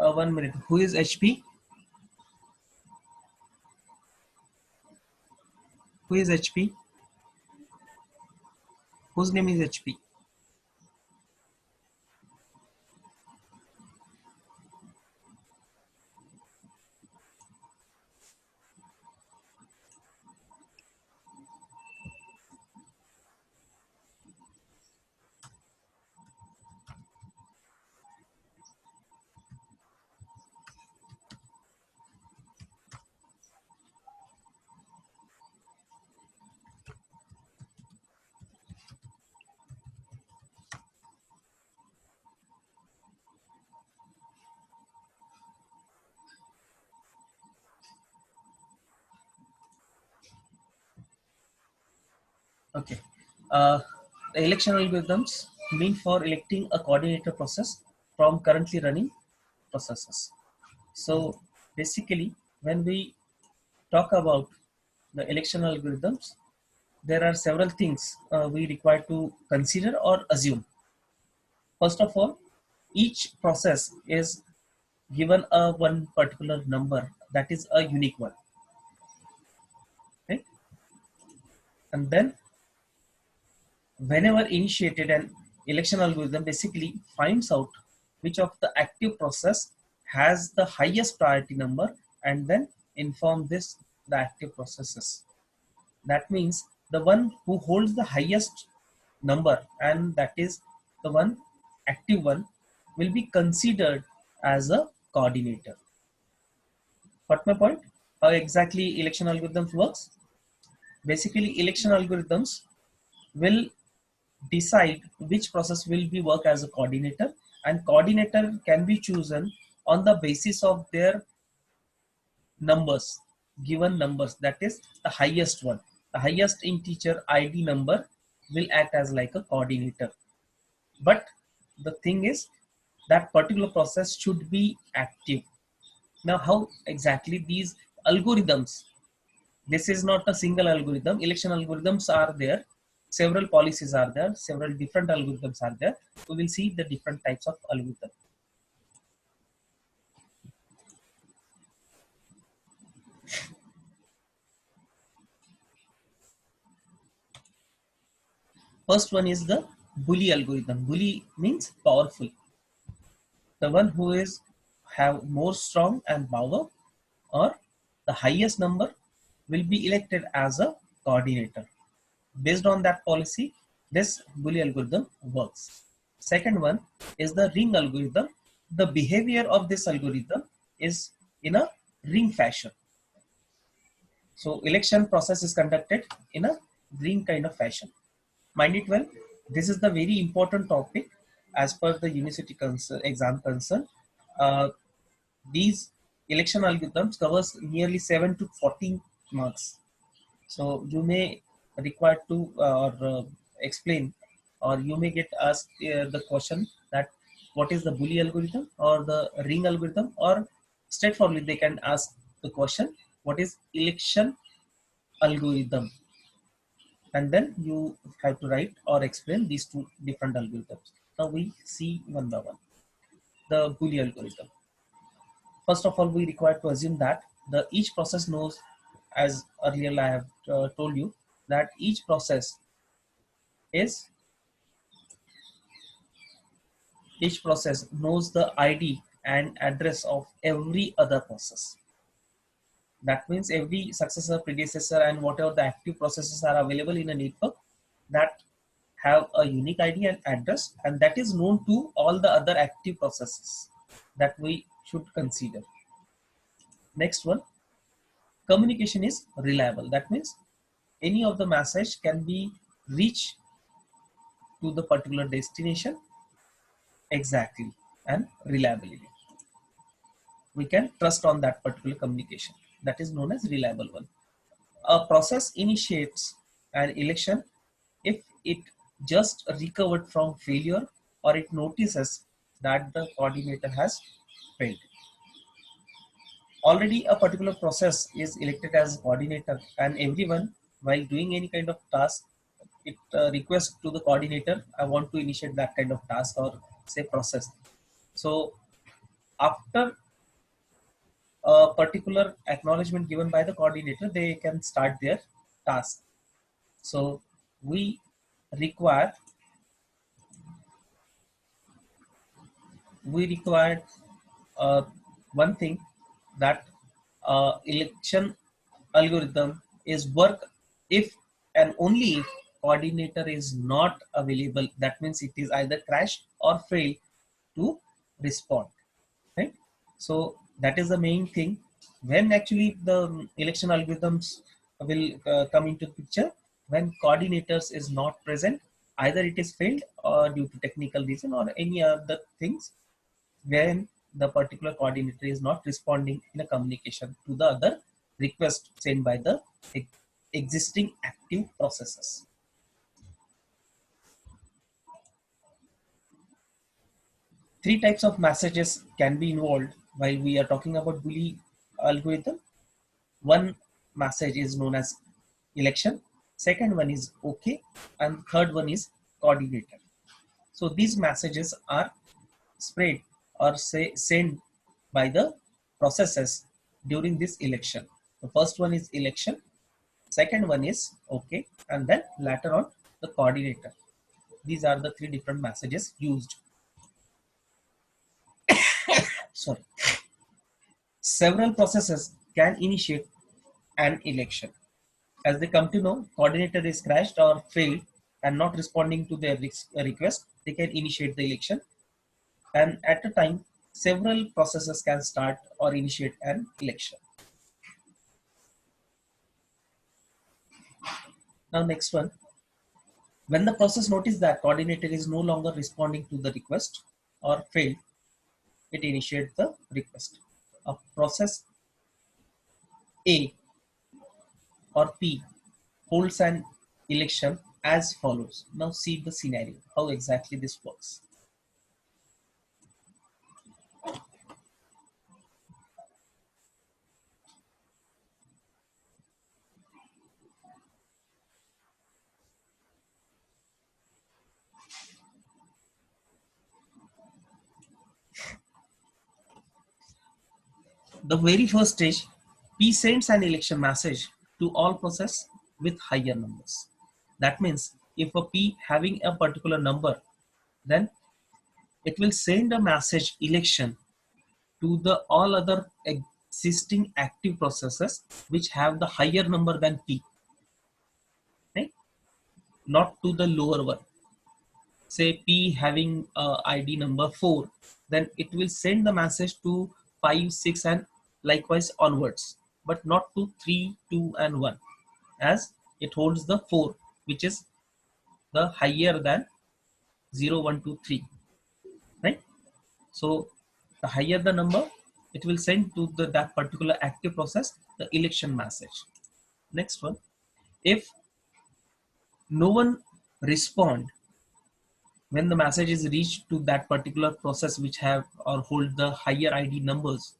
1 minute. Who is HP? Who is HP? Whose name is HP? Okay. Uh, the election algorithms mean for electing a coordinator process from currently running processes. So basically, when we talk about the election algorithms, there are several things we require to consider or assume. First of all, each process is given a one particular number that is a unique one. Okay? And then whenever initiated an election algorithm basically finds out which of the active process has the highest priority number and then inform this the active processes. That means the one who holds the highest number and that is the one active one will be considered as a coordinator. Got my point? How exactly election algorithms works? Basically, election algorithms will decide which process will be work as a coordinator, and coordinator can be chosen on the basis of their numbers, given numbers, that is the highest one. The highest integer id number will act as like a coordinator. But the thing is that particular process should be active. Now how exactly these algorithms, this is not a single algorithm, election algorithms are there, several policies are there, several different algorithms are there. We will see the different types of algorithm. First one is the bully algorithm. Bully means powerful, the one who is have more strong and power or the highest number will be elected as a coordinator. Based on that policy, this bully algorithm works. Second one is the ring algorithm. The behavior of this algorithm is in a ring fashion. So election process is conducted in a ring kind of fashion. Mind it well, this is the very important topic as per the university exam concern. Uh, these election algorithms covers nearly 7 to 14 marks. So you may require to or explain, or you may get asked the question that what is the bully algorithm or the ring algorithm, or straightforwardly they can ask the question what is election algorithm, and then you have to write or explain these two different algorithms. Now we see one by one. The bully algorithm. First of all, we require to assume that the each process knows, as earlier I have told you, that is each process knows the ID and address of every other process. That means every successor, predecessor, and whatever the active processes are available in a network that have a unique ID and address, and that is known to all the other active processes that we should consider. Next one, communication is reliable. That means any of the message can be reached to the particular destination exactly and reliably. We can trust on that particular communication. That is known as reliable one. A process initiates an election if it just recovered from failure or it notices that the coordinator has failed. Already a particular process is elected as coordinator, and everyone while doing any kind of task, it requests to the coordinator, I want to initiate that kind of task or say process. So after a particular acknowledgement given by the coordinator, they can start their task. So we require uh, one thing, that election algorithm is work if and only if coordinator is not available. That means it is either crashed or failed to respond, right? So that is the main thing. When actually the election algorithms will come into the picture, when coordinators is not present, either it is failed or due to technical reason or any other things, when the particular coordinator is not responding in a communication to the other request sent by the existing active processes. Three types of messages can be involved while we are talking about Bully algorithm. One message is known as election, second one is OK, and third one is coordinator. So these messages are spread or say sent by the processes during this election. The first one is election, second one is OK, and then later on the coordinator. These are the three different messages used. Sorry. Several processes can initiate an election. As they come to know, coordinator is crashed or failed and not responding to their request, they can initiate the election. And at a time, several processes can start or initiate an election. Now, next one. When the process notices that coordinator is no longer responding to the request or failed, it initiates the request. A process A or P holds an election as follows. Now see the scenario, how exactly this works. The very first stage, P sends an election message to all process with higher numbers. That means if a P having a particular number, then it will send a message election to the all other existing active processes which have the higher number than P, right? Not to the lower one. Say P having ID number 4, then it will send the message to 5, 6 and likewise onwards, but not to 3, 2 and 1, as it holds the 4 which is the higher than 0, 1, 2, 3, right? So the higher the number, it will send to that particular active process the election message. Next one, if no one respond when the message is reached to that particular process which have or hold the higher ID numbers,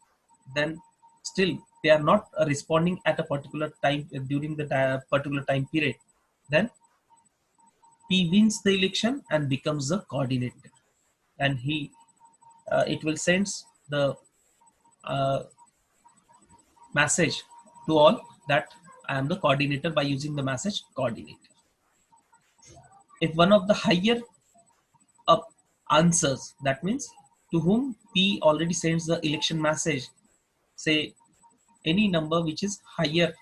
then still they are not responding at a particular time during the particular time period, then P wins the election and becomes the coordinator, and it will send the uh, message to all that I am the coordinator by using the message coordinator. If one of the higher up answers, that means to whom P already sends the election message, say any number which is higher,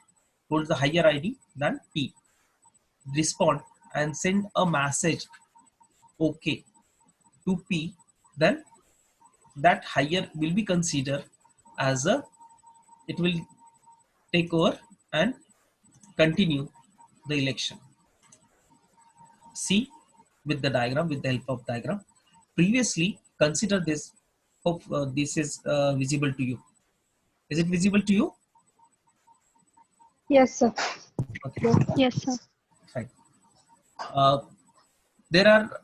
holds the higher ID than P, respond and send a message OK to P, then that higher will be considered as a, it will take over and continue the election. See with the diagram, with the help of diagram. Previously, consider this. Hope this is visible to you. Is it visible to you? Yes, sir. Okay. Yes, sir. Fine. There are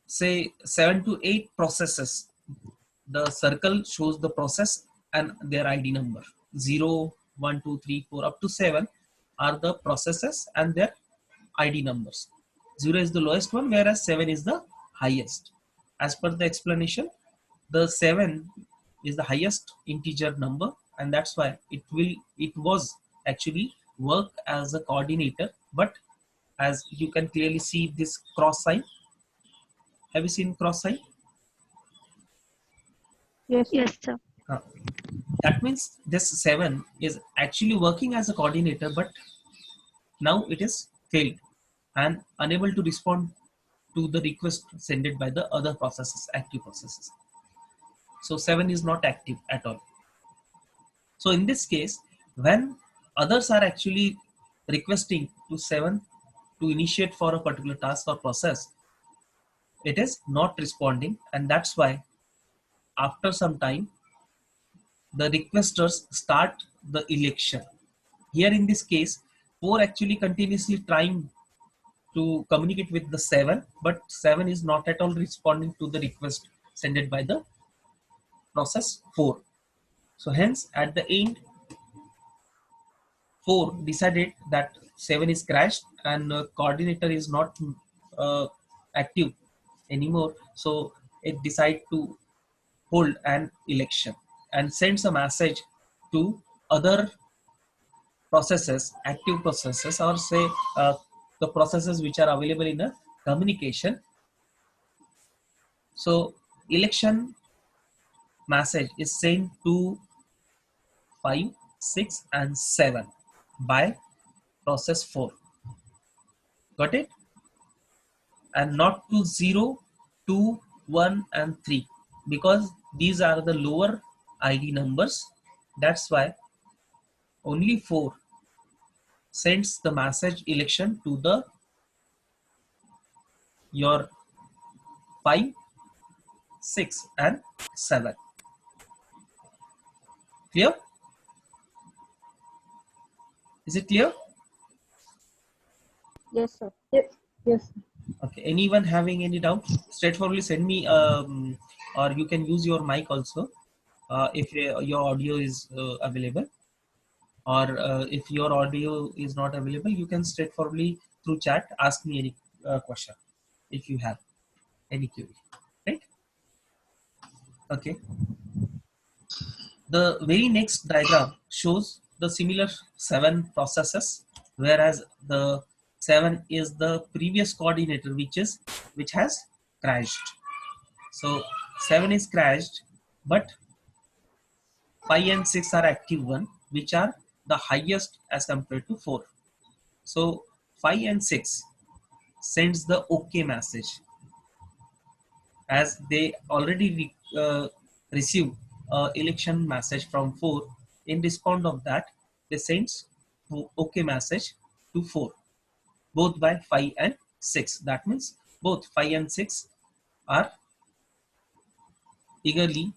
say 7 to 8 processes. The circle shows the process and their ID number. 0, 1, 2, 3, 4 up to 7 are the processes and their ID numbers. 0 is the lowest one, whereas 7 is the highest. As per the explanation, the 7 is the highest integer number, and that's why it was actually work as a coordinator. But as you can clearly see this cross sign, have you seen cross sign? Yes, sir. Yes, sir. Uh, that means this 7 is actually working as a coordinator, but now it is failed and unable to respond to the request sent by the other processes, active processes. So 7 is not active at all. So in this case, when others are actually requesting to 7 to initiate for a particular task or process, it is not responding, and that's why after some time the requesters start the election. Here in this case, 4 actually continuously trying to communicate with the 7, but 7 is not at all responding to the request sent by the process 4. So hence at the end, 4 decided that 7 is crashed and coordinator is not uh, active anymore. So it decide to hold an election and sends a message to other processes, active processes, or say the processes which are available in a communication. So election message is sent to 5, 6, and 7 by process 4. Got it? And not to 0, 2, 1, and 3, because these are the lower ID numbers. That's why only 4 sends the message election to the your 5, 6, and 7. Clear? Is it clear? Yes, sir. Yes. Yes. Okay. Anyone having any doubt? Straightforwardly send me, or you can use your mic also if your audio is available. Or if your audio is not available, you can straightforwardly through chat ask me any question if you have any query. Right? Okay. The very next diagram shows the similar 7 processes, whereas the 7 is the previous coordinator which has crashed. So 7 is crashed, but 5 and 6 are active one, which are the highest as compared to 4. So 5 and 6 sends the OK message, as they already receive election message from 4. In response of that, they sends OK message to 4, both by 5 and 6. That means both 5 and 6 are eagerly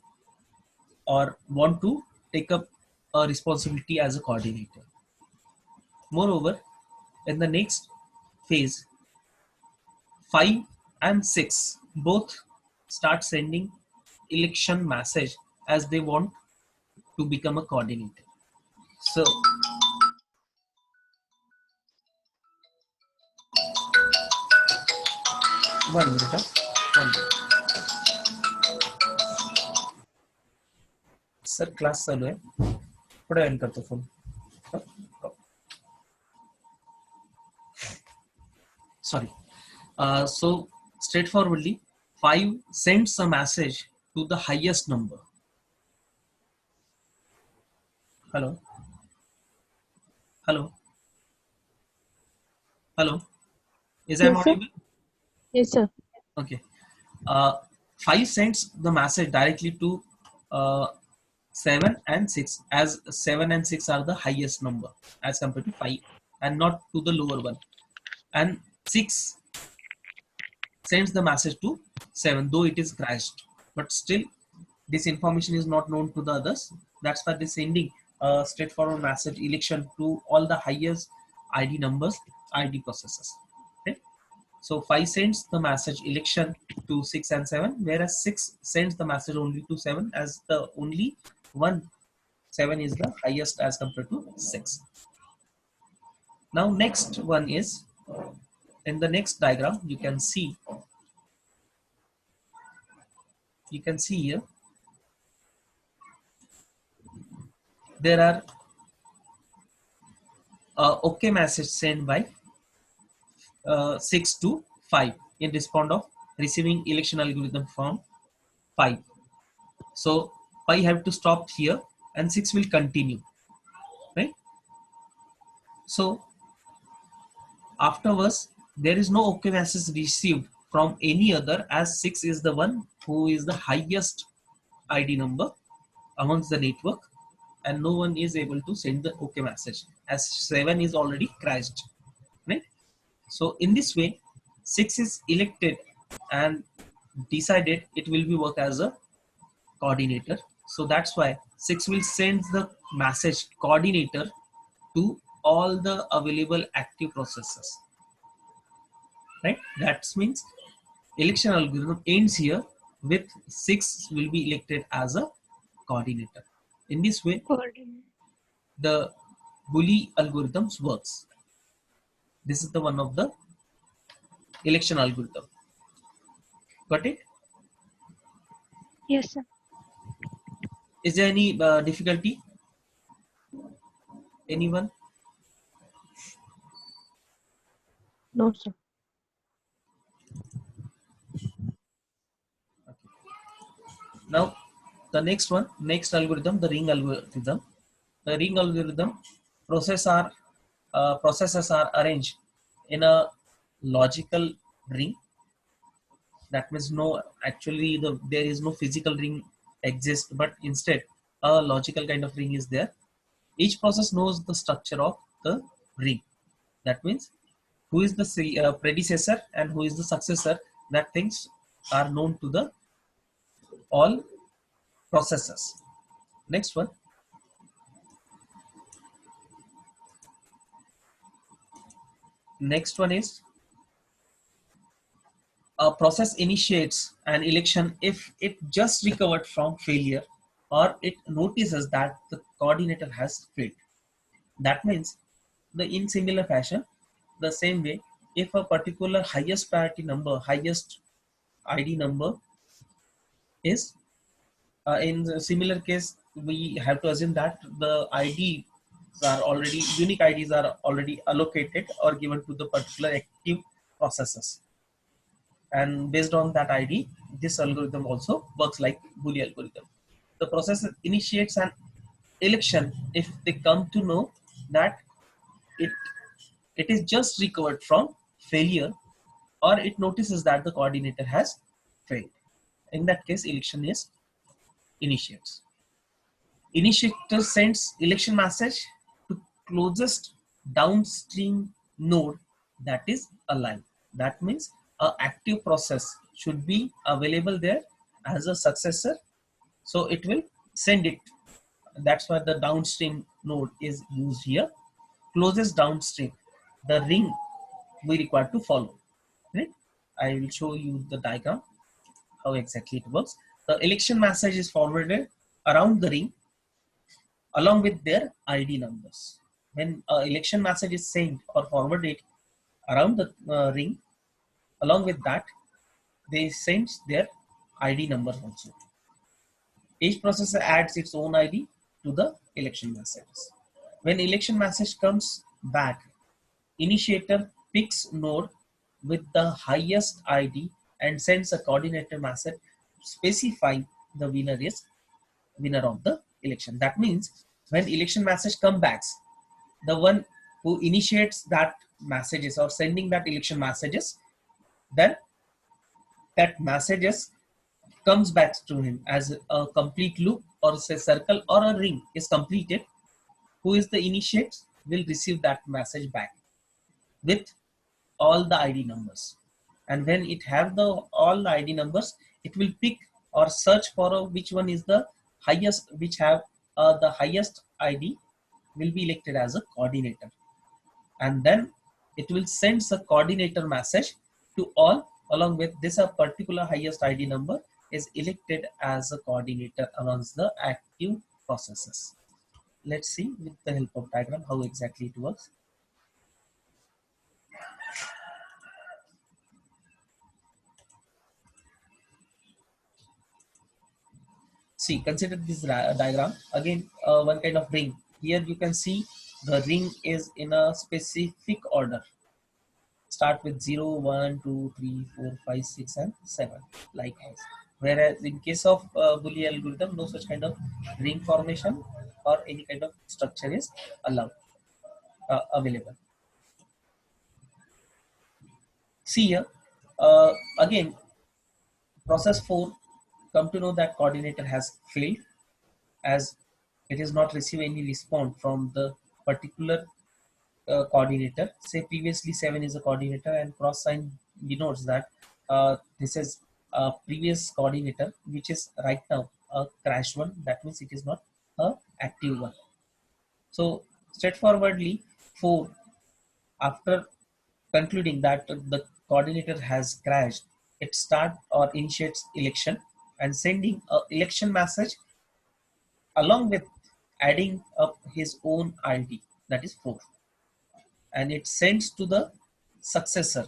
or want to take up a responsibility as a coordinator. Moreover, in the next phase, 5 and 6 both start sending election message as they want to become a coordinator. So one minute, one minute. Sir class चालू है, थोड़ा and करतो phone. Sorry. So straightforwardly, 5 sends a message to the highest number. Hello. Hello. Hello. Is I Yes, sir. audible? Yes, sir. Okay. Uh, 5 sends the message directly to 7 and 6, as 7 and 6 are the highest number as compared to 5, and not to the lower one. And 6 sends the message to 7, though it is crashed, but still this information is not known to the others. That's why they're sending a straightforward message election to all the highest ID numbers, ID processes. Okay? So 5 sends the message election to 6 and 7, whereas 6 sends the message only to 7, as the only one 7 is the highest as compared to 6. Now next one is, in the next diagram you can see here there are OK message sent by 6 to 5 in response of receiving election algorithm from 5. So 5 have to stop here and 6 will continue, right? So afterwards, there is no OK message received from any other, as 6 is the one who is the highest ID number amongst the network, and no one is able to send the OK message as 7 is already crashed, right? So in this way, 6 is elected and decided it will be work as a coordinator. So that's why 6 will send the message coordinator to all the available active processes, right? That means election algorithm ends here with 6 will be elected as a coordinator. In this way, Coordinate. the Bully algorithms works. This is the one of the election algorithm. Got it? Yes, sir. Is there any difficulty? Anyone? No, sir. Now, the next one, next algorithm, the ring algorithm. The ring algorithm processes are arranged in a logical ring. That means no, actually there is no physical ring exists, but instead a logical kind of ring is there. Each process knows the structure of the ring. That means who is the predecessor and who is the successor. That things are known to the all processes. Next one. Next one is a process initiates an election if it just recovered from failure or it notices that the coordinator has failed. That means in similar fashion, the same way, if a particular highest priority number, highest ID number is in the similar case, we have to assume that the IDs are already unique IDs are already allocated or given to the particular active processes. And based on that ID, this algorithm also works like Boolean algorithm. The process initiates an election if they come to know that it it is just recovered from failure or it notices that the coordinator has failed. In that case, election is initiates. Initiator sends election message to closest downstream node that is alive. That means an active process should be available there as a successor. So it will send it. That's why the downstream node is used here. Closest downstream, the ring we require to follow. Right? I will show you the diagram how exactly it works. The election message is forwarded around the ring along with their ID numbers. When an election message is sent or forwarded around the ring, along with that, they send their ID number also. Each processor adds its own ID to the election messages. When election message comes back, initiator picks node with the highest ID and sends a coordinator message specifying the winner of the election. That means when election message comes back, the one who initiates that messages or sending that election messages, then that messages comes back to him as a complete loop or say circle or a ring is completed. Who is the initiate will receive that message back with all the ID numbers. And when it have the all the ID numbers, it will pick or search for which one is the highest, which have the highest ID will be elected as a coordinator. And then it will send a coordinator message to all along with this a particular highest ID number is elected as a coordinator amongst the active processes. Let's see with the help of diagram how exactly it works. See, consider this diagram again. One kind of ring. Here you can see the ring is in a specific order. Start with 0, 1, 2, 3, 4, 5, 6, and 7, likewise. Whereas in case of Boolean algorithm, no such kind of ring formation or any kind of structure is allowed, available. See here, again, process 4 come to know that coordinator has failed as it is not receive any response from the particular coordinator. Say previously 7 is a coordinator and cross sign denotes that this is a previous coordinator which is right now a crash one. That means it is not a active one. So straightforwardly 4, after concluding that the coordinator has crashed, it start or initiates election and sending a election message along with adding up his own ID, that is 4, and it sends to the successor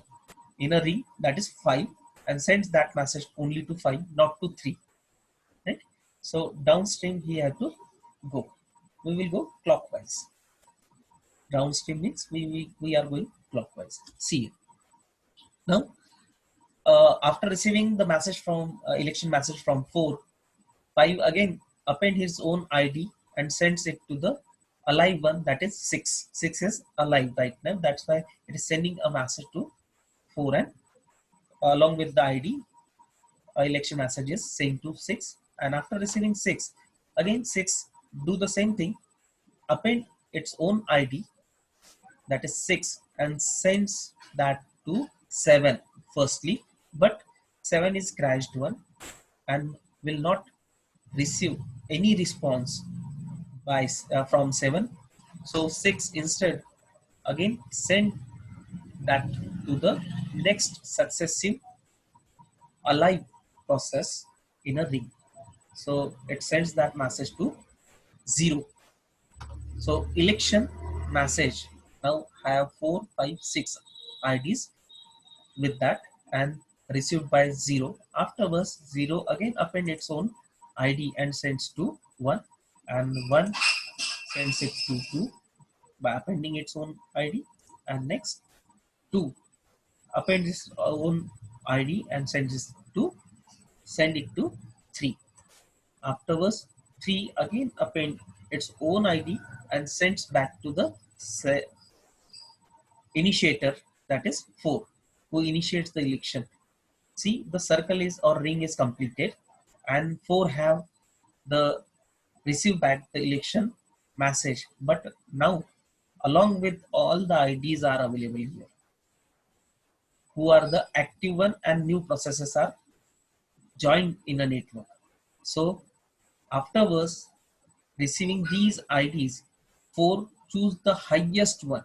in a ring, that is 5, and sends that message only to 5, not to 3, right? So downstream he had to go. We will go clockwise. Downstream means we are going clockwise. See now, after receiving the message from election message from 4, 5 again append his own ID and sends it to the alive one, that is 6. 6 is alive right now, that's why it is sending a message to 4, and along with the ID, election message is sent to 6. And after receiving 6, again 6 do the same thing, append its own ID, that is 6, and sends that to 7 firstly, but 7 is crashed one and will not receive any response by from 7. So 6 instead again send that to the next successive alive process in a ring. So it sends that message to 0. So election message now have 4, 5, 6 IDs with that and received by 0. Afterwards 0 again append its own ID and sends to 1, and 1 sends it to 2 by appending its own ID, and next 2 append its own ID and send it to 3. Afterwards 3 again append its own ID and sends back to the initiator, that is 4, who initiates the election. See, the circle is or ring is completed and 4 have the receive back the election message, but now along with all the IDs are available here, who are the active one and new processes are joined in a network. So afterwards receiving these IDs, 4 choose the highest one.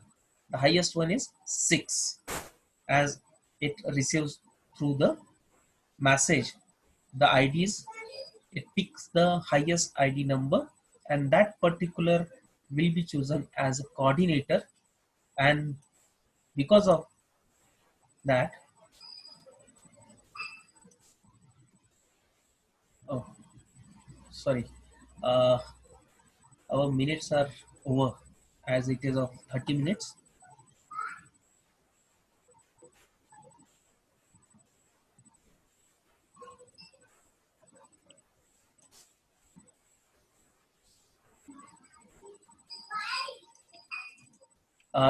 The highest one is 6 as it receives through the message the IDs, it picks the highest ID number and that particular will be chosen as a coordinator, and because of that, oh sorry, uh, our minutes are over as it is of 30 minutes.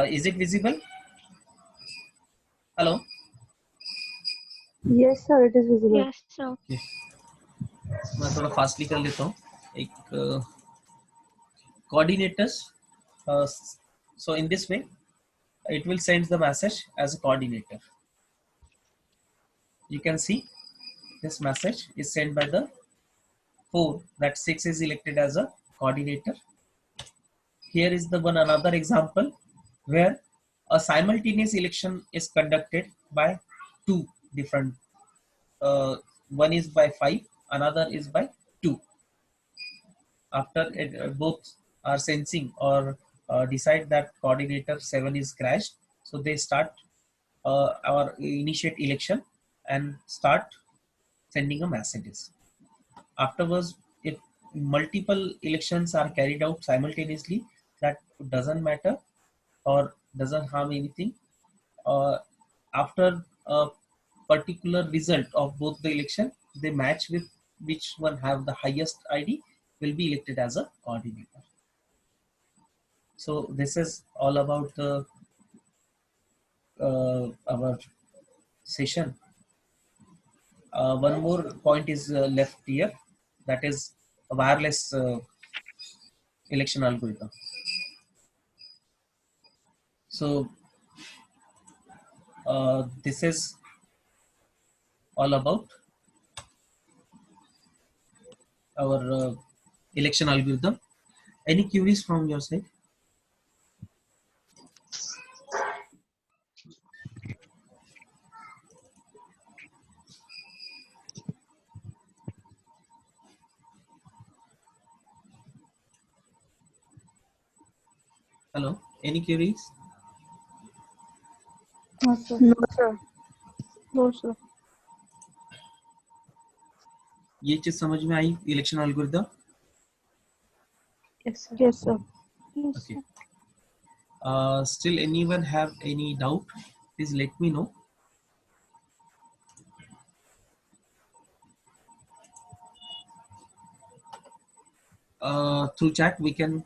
Is it visible? Hello. Yes, sir, it is visible. Yes, sir. Okay. मैं थोड़ा fastly कर लेता हूँ. एक coordinators, so in this way it will send the message as a coordinator. You can see this message is sent by the 4, that 6 is elected as a coordinator. Here is the one another example where a simultaneous election is conducted by 2 different, one is by 5, another is by 2. After it, both are sensing or decide that coordinator 7 is crashed, so they start or initiate election and start sending a messages. Afterwards, if multiple elections are carried out simultaneously, that doesn't matter or doesn't harm anything. After a particular result of both the election, they match with which one have the highest ID will be elected as a coordinator. So this is all about the our session. One more point is left here, that is a wireless election algorithm. So this is all about our election algorithm. Any queries from your side? Hello, any queries? No, sir. No, sir. No, sir. ये चीज समझ में आई election algorithm? Yes, sir. Yes, sir. Yes, Okay. sir. Still anyone have any doubt? Please let me know. Through chat we can